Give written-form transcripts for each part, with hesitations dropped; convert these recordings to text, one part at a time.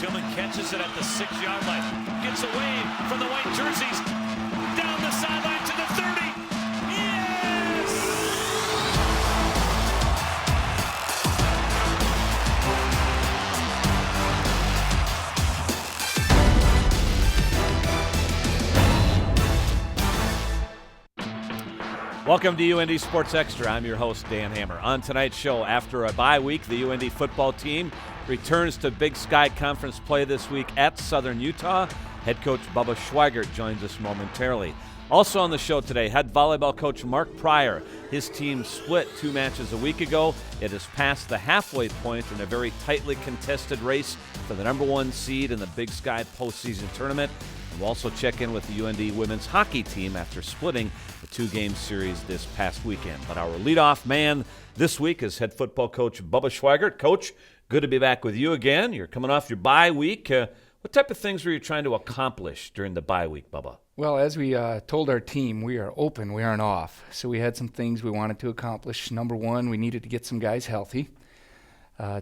Tillman catches it at the 6-yard line. Gets away from the white jerseys. Down the sideline to the 30. Yes! Welcome to UND Sports Extra. I'm your host, Dan Hammer. On tonight's show, after a bye week, the UND football team returns to Big Sky Conference play this week at Southern Utah. Head coach Bubba Schweigert joins us momentarily. Also on the show today, head volleyball coach Mark Pryor. His team split 2 matches a week ago. It has passed the halfway point in a very tightly contested race for the number 1 seed in the Big Sky postseason tournament. We'll also check in with the UND women's hockey team after splitting the 2-game series this past weekend. But our leadoff man this week is head football coach Bubba Schweigert. Coach, good to be back with you again. You're coming off your bye week. What type of things were you trying to accomplish during the bye week, Bubba? Well, as we told our team, we are open, we aren't off. So we had some things we wanted to accomplish. Number 1, we needed to get some guys healthy.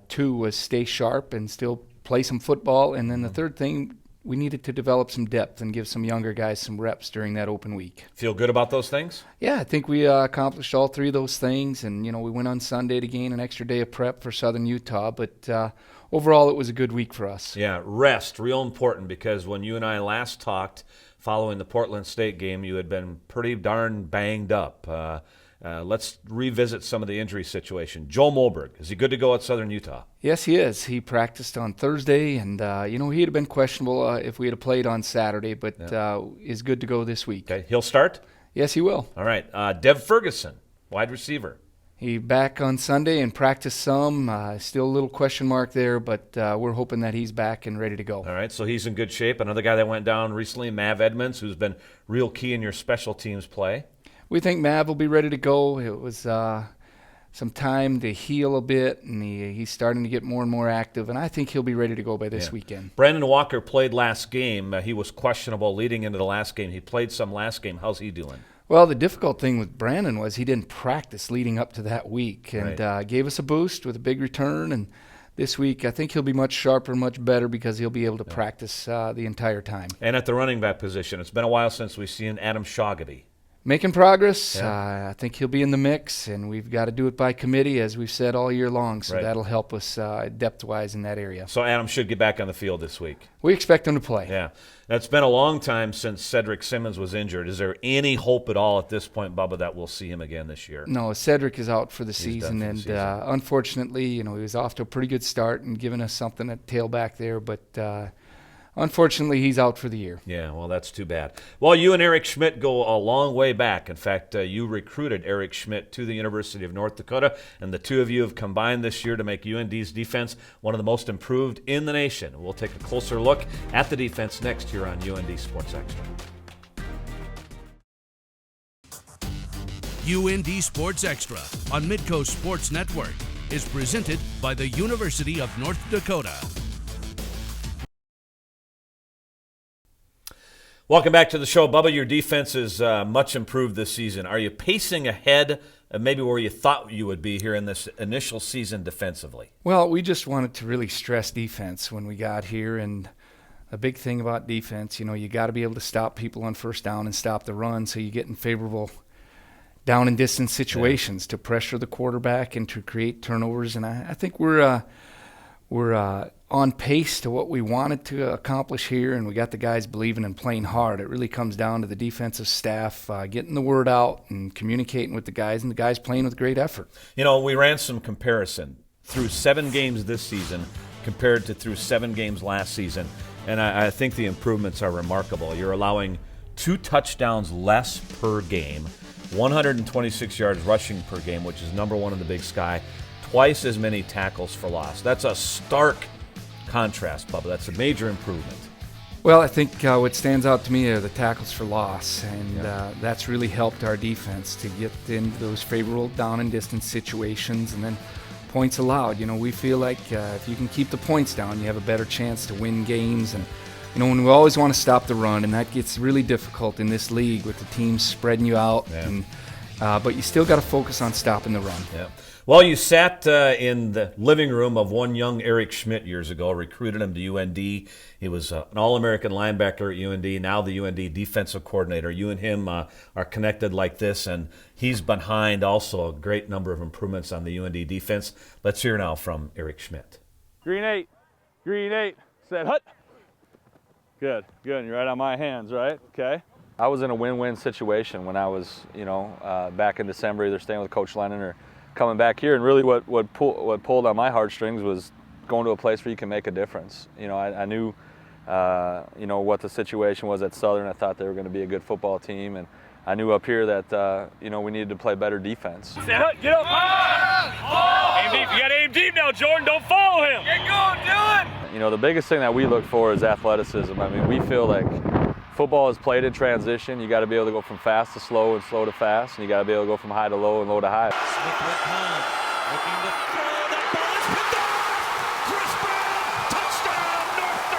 2 was stay sharp and still play some football. And then the third thing, we needed to develop some depth and give some younger guys some reps during that open week. Feel good about those things? Yeah, I think we accomplished all 3 of those things. And, we went on Sunday to gain an extra day of prep for Southern Utah. But overall, it was a good week for us. Yeah, rest, real important, because when you and I last talked following the Portland State game, you had been pretty darn banged up. Let's revisit some of the injury situation. Joel Molberg, is he good to go at Southern Utah? Yes, he is. He practiced on Thursday, and, he had been questionable if we had played on Saturday, but is good to go this week. Okay, he'll start? Yes, he will. All right. Dev Ferguson, wide receiver. He back on Sunday and practiced some. Still a little question mark there, but we're hoping that he's back and ready to go. All right, so he's in good shape. Another guy that went down recently, Mav Edmonds, who's been real key in your special teams play. We think Mav will be ready to go. It was some time to heal a bit, and he's starting to get more and more active, and I think he'll be ready to go by this weekend. Brandon Walker played last game. He was questionable leading into the last game. He played some last game. How's he doing? Well, the difficult thing with Brandon was he didn't practice leading up to that week, and gave us a boost with a big return. And this week, I think he'll be much sharper, much better, because he'll be able to practice the entire time. And at the running back position, it's been a while since we've seen Adam Shoggoty. Making progress. I think he'll be in the mix, and we've got to do it by committee, as we've said all year long, so that'll help us depth-wise in that area. So Adam should get back on the field this week. We expect him to play. Yeah. Now, it's been a long time since Cedric Simmons was injured. Is there any hope at all at this point, Bubba, that we'll see him again this year? No, Cedric is out for the season, and unfortunately, he was off to a pretty good start and giving us something at tailback there, but unfortunately, he's out for the year. Yeah, well, that's too bad. Well, you and Eric Schmidt go a long way back. In fact, you recruited Eric Schmidt to the University of North Dakota, and the two of you have combined this year to make UND's defense one of the most improved in the nation. We'll take a closer look at the defense next year on UND Sports Extra. UND Sports Extra on Midco Sports Network is presented by the University of North Dakota. Welcome back to the show. Bubba, your defense is much improved this season. Are you pacing ahead of maybe where you thought you would be here in this initial season defensively? Well, we just wanted to really stress defense when we got here, and a big thing about defense, you got to be able to stop people on first down and stop the run, so you get in favorable down and distance situations to pressure the quarterback and to create turnovers. And I think we're on pace to what we wanted to accomplish here, and we got the guys believing and playing hard. It really comes down to the defensive staff getting the word out and communicating with the guys, and the guys playing with great effort. We ran some comparison through 7 games this season compared to through 7 games last season, and I think the improvements are remarkable. You're allowing 2 touchdowns less per game, 126 yards rushing per game, which is number 1 in the Big Sky, twice as many tackles for loss. That's a stark contrast, Bubba. That's a major improvement. Well, I think what stands out to me are the tackles for loss, and that's really helped our defense to get into those favorable down and distance situations, and then points allowed. We feel like if you can keep the points down, you have a better chance to win games. And when we always want to stop the run, and that gets really difficult in this league with the teams spreading you out. And but you still got to focus on stopping the run. Yeah. Well, you sat in the living room of one young Eric Schmidt years ago, recruited him to UND. He was an All-American linebacker at UND, now the UND defensive coordinator. You and him are connected like this, and he's behind also a great number of improvements on the UND defense. Let's hear now from Eric Schmidt. Green 8, set, hut. Good, you're right on my hands, right? Okay. I was in a win-win situation when I was, back in December, either staying with Coach Lennon or coming back here. And really what pulled on my heartstrings was going to a place where you can make a difference. I knew, what the situation was at Southern. I thought they were going to be a good football team. And I knew up here that, we needed to play better defense. Get up! Aim deep. You got to aim deep now, Jordan. Don't follow him. Get going, Dylan! The biggest thing that we look for is athleticism. I mean, we feel like football is played in transition. You got to be able to go from fast to slow and slow to fast, and you got to be able to go from high to low and low to high. Smith with time, looking to throw. That ball is picked off. Chris Brown, touchdown, North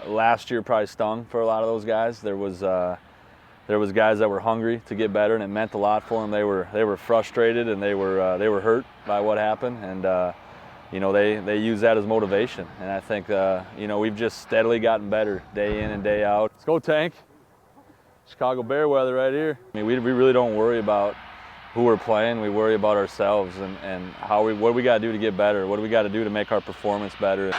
Dakota. Last year probably stung for a lot of those guys. There was guys that were hungry to get better, and it meant a lot for them. They were frustrated and they were hurt by what happened, and they use that as motivation. And I think we've just steadily gotten better day in and day out. Let's go, Tank. Chicago Bear weather right here. I mean, we really don't worry about who we're playing. We worry about ourselves and what do we got to do to get better? What do we got to do to make our performance better?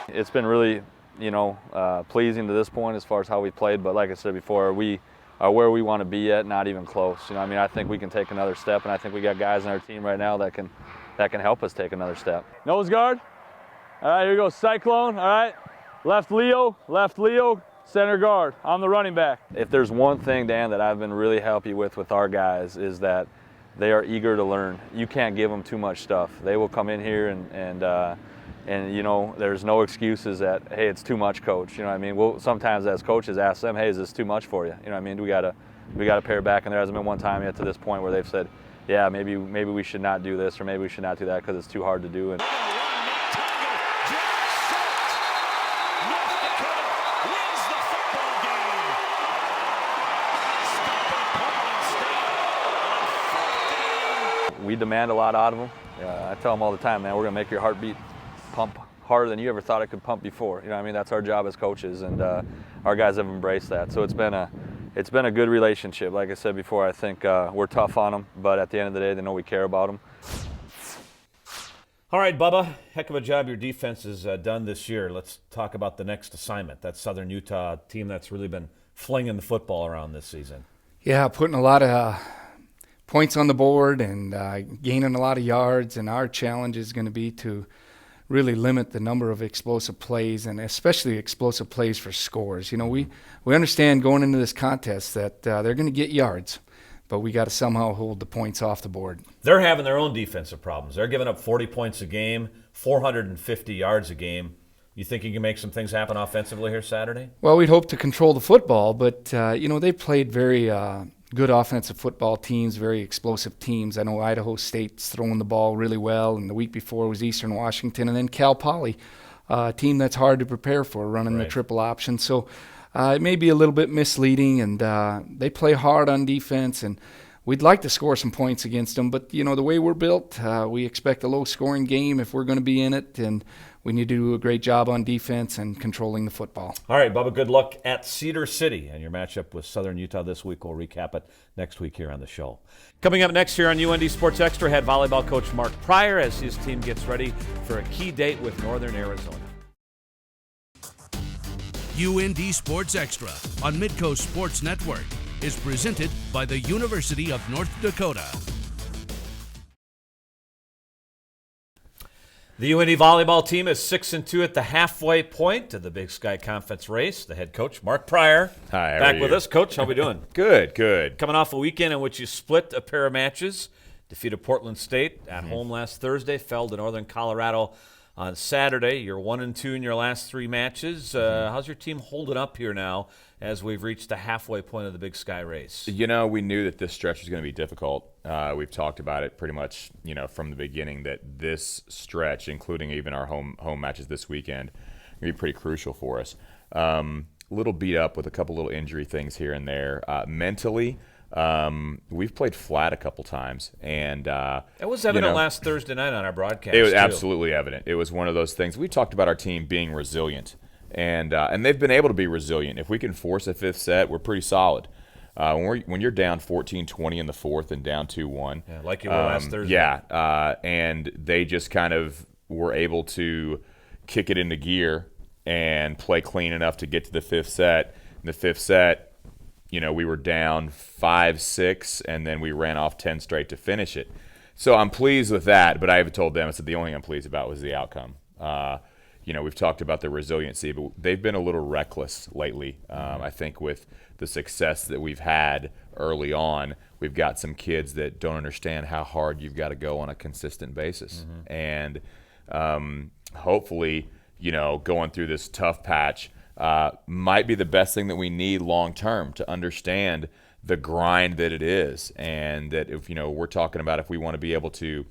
It's been really, pleasing to this point as far as how we played. But like I said before, we are where we want to be at, not even close. I think we can take another step, and I think we got guys on our team right now that can help us take another step. Nose guard. All right, here we go. Cyclone. All right. Left Leo, center guard. I'm the running back. If there's one thing, Dan, that I've been really happy with our guys is that they are eager to learn. You can't give them too much stuff. They will come in here and there's no excuses that, hey, it's too much, coach. We'll sometimes as coaches ask them, hey, is this too much for you? We got to pare back, and there hasn't been one time yet to this point where they've said, yeah, maybe we should not do this or maybe we should not do that because it's too hard to do. And we demand a lot out of them. I tell them all the time, man, we're going to make your heartbeat pump harder than you ever thought it could pump before. That's our job as coaches, and our guys have embraced that. So it's been a good relationship. Like I said before, I think we're tough on them, but at the end of the day, they know we care about them. All right, Bubba, heck of a job your defense has done this year. Let's talk about the next assignment. That's Southern Utah, a team that's really been flinging the football around this season. Yeah, putting a lot of points on the board and gaining a lot of yards, and our challenge is going to be to really limit the number of explosive plays, and especially explosive plays for scores. We understand going into this contest that they're going to get yards, but we got to somehow hold the points off the board. They're having their own defensive problems. They're giving up 40 points a game, 450 yards a game. You think you can make some things happen offensively here Saturday? Well, we'd hope to control the football, but they played very good offensive football teams, very explosive teams. I know Idaho State's throwing the ball really well, and the week before was Eastern Washington, and then Cal Poly, a team that's hard to prepare for, running the triple option. So it may be a little bit misleading, and they play hard on defense, and we'd like to score some points against them. But, the way we're built, we expect a low-scoring game if we're going to be in it, and we need to do a great job on defense and controlling the football. All right, Bubba, good luck at Cedar City and your matchup with Southern Utah this week. We'll recap it next week here on the show. Coming up next here on UND Sports Extra, head volleyball coach Mark Pryor as his team gets ready for a key date with Northern Arizona. UND Sports Extra on Midco Sports Network is presented by the University of North Dakota. The UND volleyball team is 6-2 at the halfway point of the Big Sky Conference race. The head coach, Mark Pryor, hi, back with us. Coach, how we doing? Good. Coming off a weekend in which you split a pair of matches, defeated Portland State at home last Thursday, fell to Northern Colorado on Saturday. You're 1-2 in your last three matches. How's your team holding up here now as we've reached the halfway point of the Big Sky race? We knew that this stretch was going to be difficult. We've talked about it pretty much, from the beginning, that this stretch, including even our home matches this weekend, going to be pretty crucial for us. little beat up with a couple little injury things here and there. Mentally, we've played flat a couple times, and it was evident last Thursday night on our broadcast. It was too. absolutely evident. It was one of those things. We talked about our team being resilient, and they've been able to be resilient. If we can force a fifth set, we're pretty solid. When you're down 14-20 in the fourth and down 2-1, like you were last Thursday. And they just kind of were able to kick it into gear and play clean enough to get to the fifth set. In the fifth set, we were down 5-6, and then we ran off 10 straight to finish it. So I'm pleased with that, but I have told them, I said the only thing I'm pleased about was the outcome. We've talked about the resiliency, but they've been a little reckless lately. I think with the success that we've had early on, we've got some kids that don't understand how hard you've got to go on a consistent basis. And hopefully, going through this tough patch might be the best thing that we need long term to understand the grind that it is. And that if, we're talking about if we want to be able to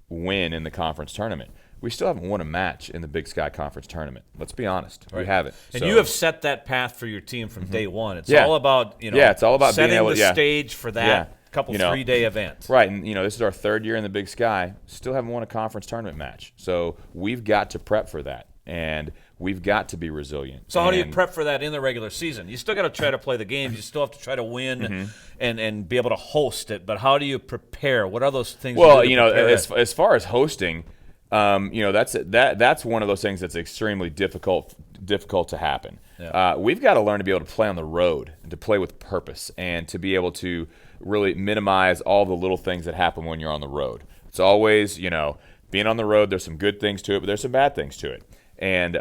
win in the conference tournament, we still haven't won a match in the Big Sky Conference tournament. Let's be honest. Right. We haven't. And you have set that path for your team from day one. It's all about, it's all about setting being able, the stage for that couple 3-day event. Right. And, this is our third year in the Big Sky. Still haven't won a conference tournament match. So we've got to prep for that. And we've got to be resilient. So how do you prep for that in the regular season? You still got to try to play the games. You still have to try to win and be able to host it. But how do you prepare? What are those things? Well, as far as hosting, that's one of those things that's extremely difficult to happen. Yeah. We've got to learn to be able to play on the road and to play with purpose and to be able to really minimize all the little things that happen when you're on the road. It's always, being on the road, there's some good things to it, but there's some bad things to it. And,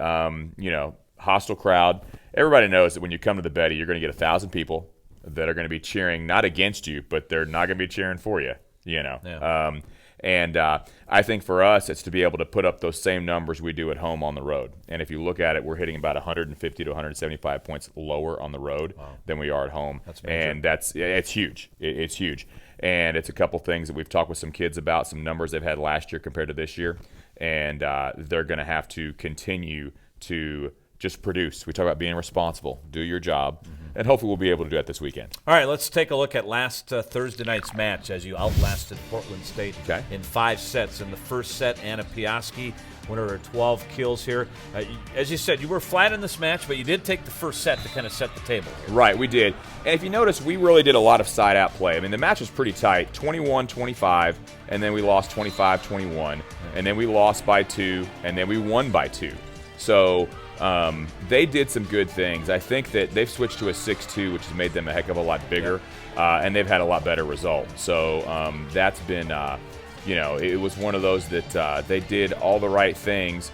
hostile crowd. Everybody knows that when you come to the Betty, you're going to get 1,000 people that are going to be cheering not against you, but they're not going to be cheering for you, Yeah. And I think for us, it's to be able to put up those same numbers we do at home on the road. And if you look at it, we're hitting about 150 to 175 points lower on the road than we are at home. That's major. And it's huge. It's huge. And it's a couple things that we've talked with some kids about, some numbers they've had last year compared to this year. And they're going to have to continue to just produce. We talk about being responsible, do your job, and hopefully we'll be able to do that this weekend. All right, let's take a look at last Thursday night's match as you outlasted Portland State in 5 sets. In the first set, Anna Piaski, winner of 12 kills here. As you said, you were flat in this match, but you did take the first set to kind of set the table here. Right, we did. And if you notice, we really did a lot of side-out play. I mean, the match was pretty tight, 21-25, and then we lost 25-21, and then we lost by 2, and then we won by 2. So they did some good things. I think that they've switched to a 6-2, which has made them a heck of a lot bigger, and they've had a lot better results. So that's been, it was one of those that they did all the right things.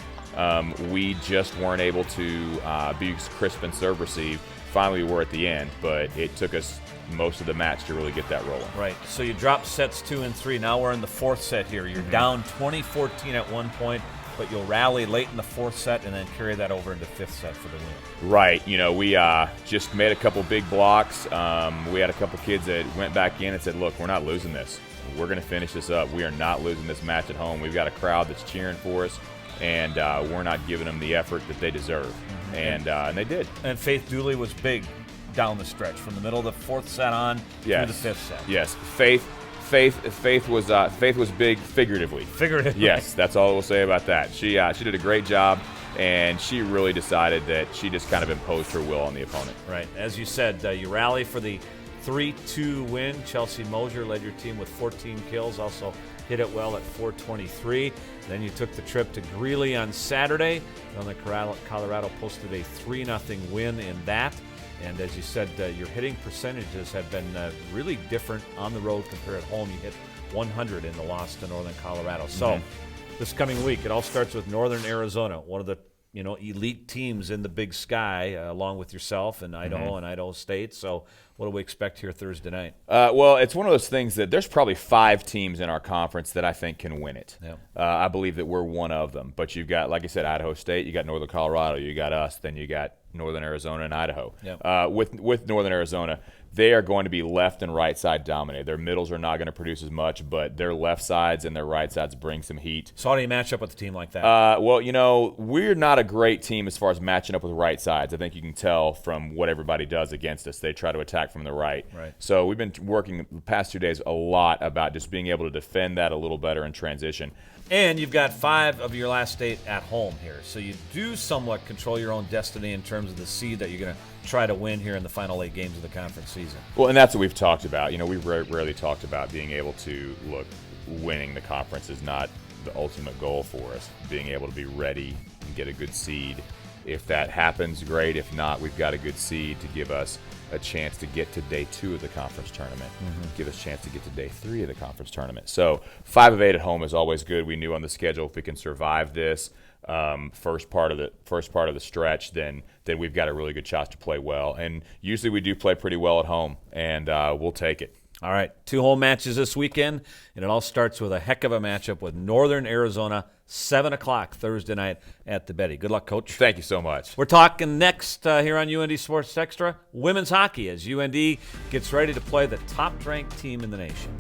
We just weren't able to be crisp and serve receive. Finally, we were at the end, but it took us most of the match to really get that rolling. Right. So you dropped sets 2 and 3. Now we're in the 4th set here. You're down 20-14 at one point, but you'll rally late in the 4th set and then carry that over into 5th set for the win. Right. We just made a couple big blocks. We had a couple kids that went back in and said, look, we're not losing this. We're going to finish this up. We are not losing this match at home. We've got a crowd that's cheering for us, and we're not giving them the effort that they deserve. And they did. And Faith Dooley was big down the stretch from the middle of the 4th set on through the 5th set. Yes. Faith was big figuratively. Yes, that's all we'll say about that. She did a great job, and she really decided that she just kind of imposed her will on the opponent. Right. As you said, you rally for the 3-2 win. Chelsea Mosier led your team with 14 kills, also hit it well at 423. Then you took the trip to Greeley on Saturday. Northern Colorado posted a 3-0 win in that. And as you said, your hitting percentages have been really different on the road compared at home. You hit 100 in the loss to Northern Colorado. So this coming week, it all starts with Northern Arizona, one of the elite teams in the Big Sky, along with yourself and Idaho and Idaho State. So what do we expect here Thursday night? Well, it's one of those things that there's probably 5 teams in our conference that I think can win it. Yeah. I believe that we're one of them. But you've got, like I said, Idaho State, you got Northern Colorado, you got us, then you got Northern Arizona and Idaho. Yep. With Northern Arizona, they are going to be left and right side dominated. Their middles are not going to produce as much, but their left sides and their right sides bring some heat. So how do you match up with a team like that? Well, we're not a great team as far as matching up with right sides. I think you can tell from what everybody does against us. They try to attack from the right. So we've been working the past 2 days a lot about just being able to defend that a little better in transition. And you've got 5 of your last 8 at home here. So you do somewhat control your own destiny in terms of the seed that you're going to try to win here in the final 8 games of the conference season. Well, and that's what we've talked about. We've rarely talked about being able to winning the conference is not the ultimate goal for us. Being able to be ready and get a good seed. If that happens, great. If not, we've got a good seed to give us a chance to get to day 2 of the conference tournament, give us a chance to get to day 3 of the conference tournament. So 5 of 8 at home is always good. We knew on the schedule if we can survive this first part of the stretch, then we've got a really good shot to play well. And usually we do play pretty well at home, and we'll take it. All right, 2 home matches this weekend, and it all starts with a heck of a matchup with Northern Arizona, 7 o'clock Thursday night at the Betty. Good luck, Coach. Thank you so much. We're talking next here on UND Sports Extra, women's hockey, as UND gets ready to play the top-ranked team in the nation.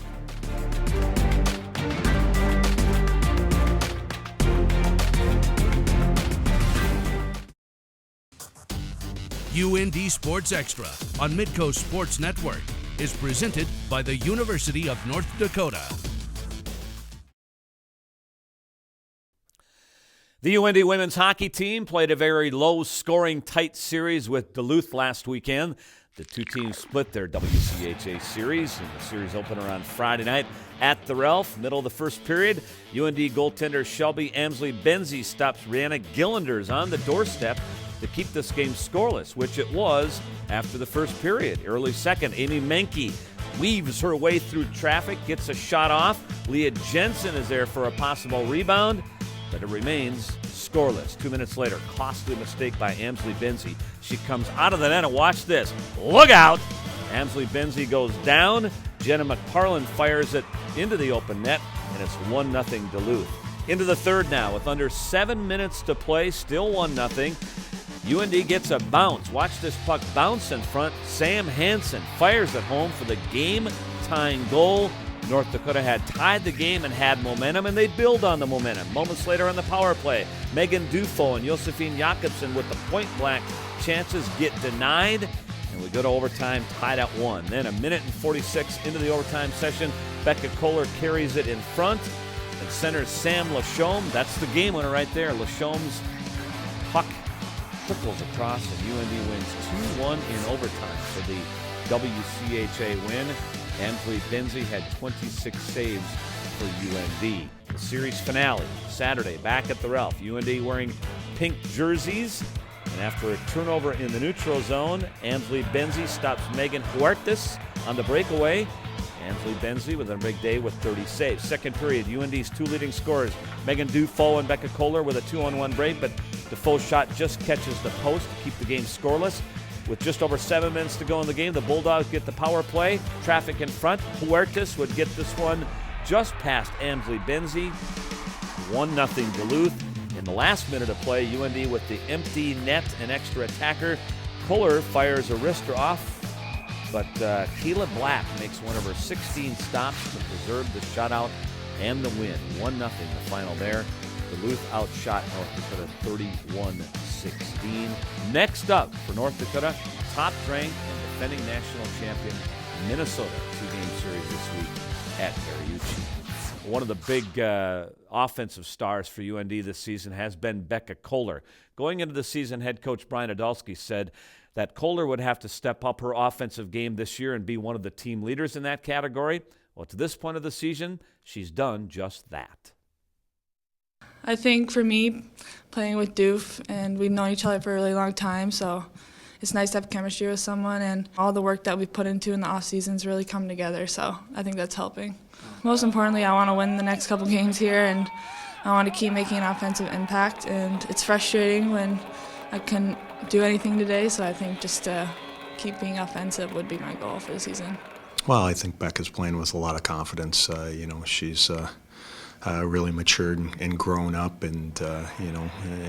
UND Sports Extra on Midco Sports Network is presented by the University of North Dakota. The UND women's hockey team played a very low-scoring, tight series with Duluth last weekend. The 2 teams split their WCHA series, and the series opener on Friday night at the Ralph. Middle of the first period, UND goaltender Shelby Amsley-Benzie stops Rihanna Gillanders on the doorstep to keep this game scoreless, which it was after the first period. Early second, Amy Menke weaves her way through traffic, gets a shot off. Leah Jensen is there for a possible rebound, but it remains scoreless. 2 minutes later, costly mistake by Amsley-Benzie. She comes out of the net, and watch this. Look out! Amsley-Benzie goes down. Jenna McParland fires it into the open net, and it's 1-0 Duluth. Into the third now, with under 7 minutes to play, still 1-0. UND gets a bounce. Watch this puck bounce in front. Sam Hansen fires it home for the game-tying goal. North Dakota had tied the game and had momentum, and they build on the momentum. Moments later on the power play, Megan Dufo and Josephine Jakobsen with the point-blank chances get denied, and we go to overtime tied at 1. Then 1:46 into the overtime session, Becca Kohler carries it in front and centers Sam Lachaume. That's the game winner right there. Lachaume's puck trickles across, and UND wins 2-1 in overtime for the WCHA win. Amsley-Benzie had 26 saves for UND. The series finale, Saturday, back at the Ralph. UND wearing pink jerseys, and after a turnover in the neutral zone, Amsley-Benzie stops Megan Huertas on the breakaway. Amsley-Benzie with a big day with 30 saves. Second period, UND's 2 leading scorers, Megan Dufo and Becca Kohler with a 2-on-1 break, but Defoe's shot just catches the post to keep the game scoreless. With just over 7 minutes to go in the game, the Bulldogs get the power play. Traffic in front. Huertas would get this one just past Amsley-Benzie. 1-0 Duluth. In the last minute of play, UND with the empty net and extra attacker. Kohler fires a wrister off, but Keila Black makes one of her 16 stops to preserve the shutout and the win. 1-0 the final there. Duluth outshot North Dakota 31-16. Next up for North Dakota, top-ranked and defending national champion Minnesota. 2-game series this week at Mariucci. One of the big offensive stars for UND this season has been Becca Kohler. Going into the season, head coach Brian Adolski said that Kohler would have to step up her offensive game this year and be one of the team leaders in that category. Well, to this point of the season, she's done just that. I think for me, playing with Doof, and we've known each other for a really long time, so it's nice to have chemistry with someone, and all the work that we've put into in the off season's really come together, so I think that's helping. Most importantly, I want to win the next couple games here, and I want to keep making an offensive impact, and it's frustrating when I couldn't do anything today, so I think just to keep being offensive would be my goal for the season. Well, I think Becca's playing with a lot of confidence. She's really matured and grown up, and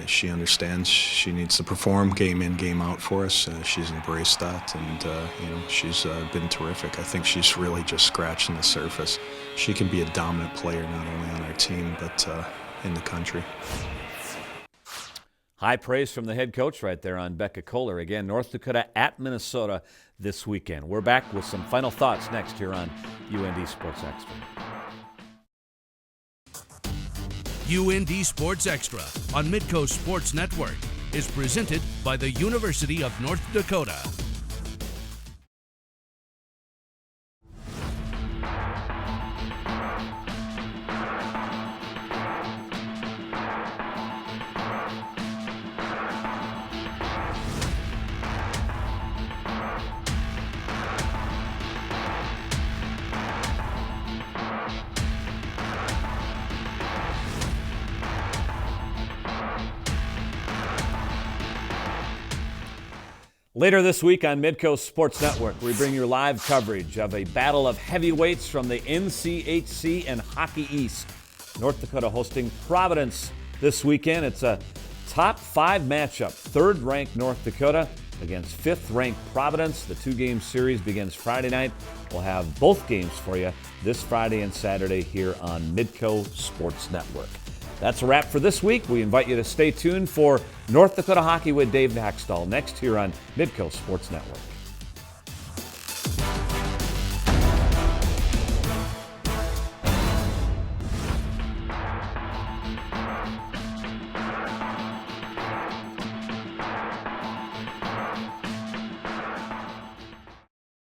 she understands she needs to perform game in, game out for us. She's embraced that, and she's been terrific. I think she's really just scratching the surface. She can be a dominant player not only on our team but in the country. High praise from the head coach right there on Becca Kohler. Again, North Dakota at Minnesota this weekend. We're back with some final thoughts next here on UND Sports Extra. UND Sports Extra on Midco Sports Network is presented by the University of North Dakota. Later this week on Midco Sports Network, we bring you live coverage of a battle of heavyweights from the NCHC and Hockey East. North Dakota hosting Providence this weekend. It's a top 5 matchup. 3rd-ranked North Dakota against 5th-ranked Providence. The 2-game series begins Friday night. We'll have both games for you this Friday and Saturday here on Midco Sports Network. That's a wrap for this week. We invite you to stay tuned for North Dakota Hockey with Dave Haxtell next here on Midco Sports Network.